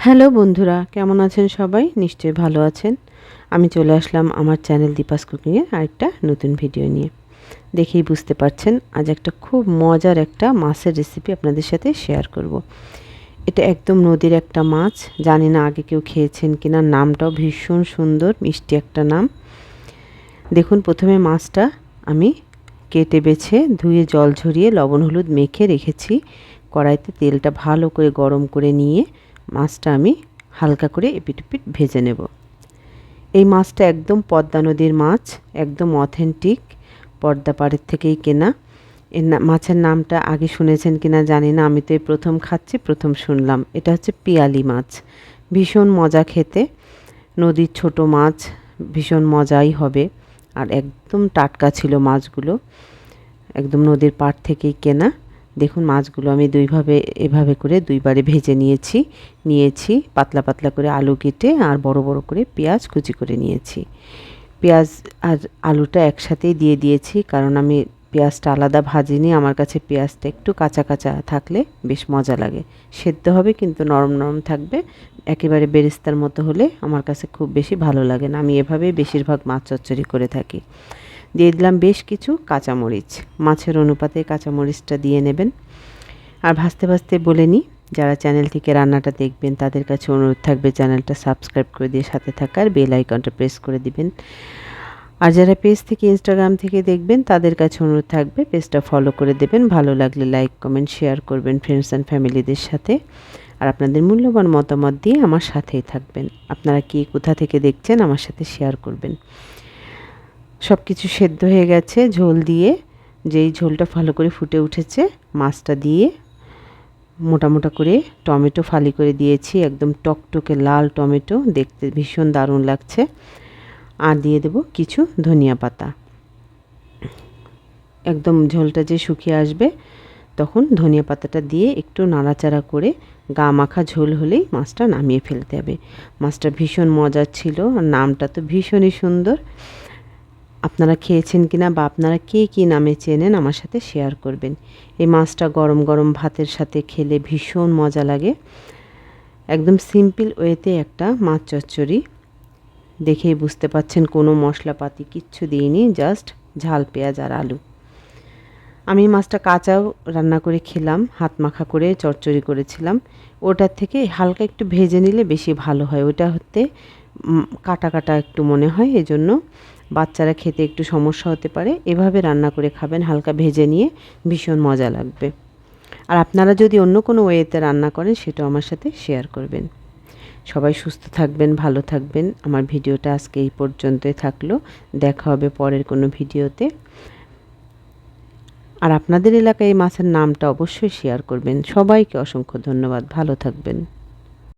Hello বন্ধুরা, কেমন আছেন সবাই? নিশ্চয়ই ভালো আছেন। আমি চলে আসলাম আমার চ্যানেল দীপাস কুকিংয়ে আরেকটা নতুন ভিডিও নিয়ে। দেখেই বুঝতে পারছেন আজ একটা খুব মজার একটা মাছের রেসিপি আপনাদের সাথে শেয়ার করব। এটা একদম নদীর একটা মাছ, জানি না আগে কেউ খেয়েছেন কিনা। নামটাও ভীষণ সুন্দর, মিষ্টি একটা নাম। দেখুন, প্রথমে মাছটা আমি কেটে বেছে ধুয়ে জল ঝরিয়ে লবণ হলুদ মেখে রেখেছি। কড়াইতে তেলটা ভালো করে গরম করে নিয়ে মাছটা আমি হালকা করে এপিট ওপিট ভেজে নেব। এই মাছটা একদম পদ্মা নদীর মাছ, একদম অথেন্টিক, পদ্মা পাড়ের থেকেই কেনা। মাছের নামটা আগে শুনেছেন কিনা জানি না, আমি তো এই প্রথম খাচ্ছি, প্রথম শুনলাম। এটা হচ্ছে পিয়ালি মাছ, ভীষণ মজা খেতে। নদীর ছোট মাছ, ভীষণ মজাই হবে। আর একদম টাটকা ছিল মাছগুলো, একদম নদীর পাড় থেকেই কেনা। দেখুন, মাছগুলো আমি এভাবে করে দুইবারে ভেজে নিয়েছি পাতলা পাতলা করে আলু কেটে আর বড় বড় করে পেঁয়াজ কুচি করে নিয়েছি। পেঁয়াজ আর আলুটা একসাথেই দিয়ে দিয়েছি, কারণ আমি পেঁয়াজটা আলাদা ভাজিনি। আমার কাছে পেঁয়াজটা একটু কাঁচা কাঁচা থাকলে বেশ মজা লাগে। সেদ্ধ হবে কিন্তু নরম নরম থাকবে, একেবারে বেরেস্তার মতো হলে আমার কাছে খুব বেশি ভালো লাগে না। আমি এভাবেই বেশিরভাগ মাছ চচ্চড়ি করে থাকি। দিয়ে দিলাম বেশ কিছু কাঁচামরিচ, মাছের অনুপাতে কাঁচামরিচটা দিয়ে নেবেন। আর ভাজতে ভাজতে বলে নিই, যারা চ্যানেল থেকে রান্নাটা দেখবেন তাদের কাছে অনুরোধ থাকবে চ্যানেলটা সাবস্ক্রাইব করে দিয়ে সাথে থাকার বেল আইকনটা প্রেস করে দিবেন। আর যারা পেজ থেকে ইনস্টাগ্রাম থেকে দেখবেন তাদের কাছে অনুরোধ থাকবে পেজটা ফলো করে দেবেন। ভালো লাগলে লাইক কমেন্ট শেয়ার করবেন ফ্রেন্ডস অ্যান্ড ফ্যামিলিদের সাথে। আর আপনাদের মূল্যবান মতামত দিয়ে আমার সাথেই থাকবেন। আপনারা কি কোথা থেকে দেখছেন আমার সাথে শেয়ার করবেন। সব কিছু সেদ্ধ হয়ে গেছে ঝোল দিয়ে। যেই ঝোলটা ভালো করে ফুটে উঠেছে, মাছটা দিয়ে মোটা মোটা করে টমেটো ফালি করে দিয়েছি, একদম টকটকে লাল টমেটো, দেখতে ভীষণ দারুণ লাগছে। আর দিয়ে দেব কিছু ধনিয়া পাতা। একদম ঝোলটা যে শুকিয়ে আসবে তখন ধনিয়া পাতাটা দিয়ে একটু নাড়াচাড়া করে গা মাখা ঝোল হলেই মাছটা নামিয়ে ফেলতে হবে। মাছটা ভীষণ মজার ছিল, আর নামটা তো ভীষণই সুন্দর। আপনারা খেয়েছেন কিনা বা আপনারা কে কী নামে চেনেন আমার সাথে শেয়ার করবেন। এই মাছটা গরম গরম ভাতের সাথে খেলে ভীষণ মজা লাগে। একদম সিম্পল ওয়েতে একটা মাছ চচ্চড়ি, দেখেই বুঝতে পাচ্ছেন কোনো মশলাপাতি কিচ্ছু দিইনি, জাস্ট ঝাল পেঁয়াজ আর আলু। আমি মাছটা কাঁচাও রান্না করে খেলাম, হাত মাখা করে চচ্চড়ি করেছিলাম। ওটার থেকে হালকা একটু ভেজে নিলে বেশি ভালো হয়। ওটা হতে কাটা কাটা একটু মনে হয়, এজন্য বাচ্চারা খেতে একটু সমস্যা হতে পারে। এভাবে রান্না করে খাবেন, হালকা ভেজে নিয়ে, ভীষণ মজা লাগবে। আর আপনারা যদি অন্য কোনো ওয়েতে রান্না করেন সেটাও আমার সাথে শেয়ার করবেন। সবাই সুস্থ থাকবেন, ভালো থাকবেন। আমার ভিডিওটা আজকে এই পর্যন্তই থাকলো। দেখা হবে পরের কোনো ভিডিওতে। আর আপনাদের এলাকায় এই মাছের নামটা অবশ্যই শেয়ার করবেন। সবাইকে অসংখ্য ধন্যবাদ, ভালো থাকবেন।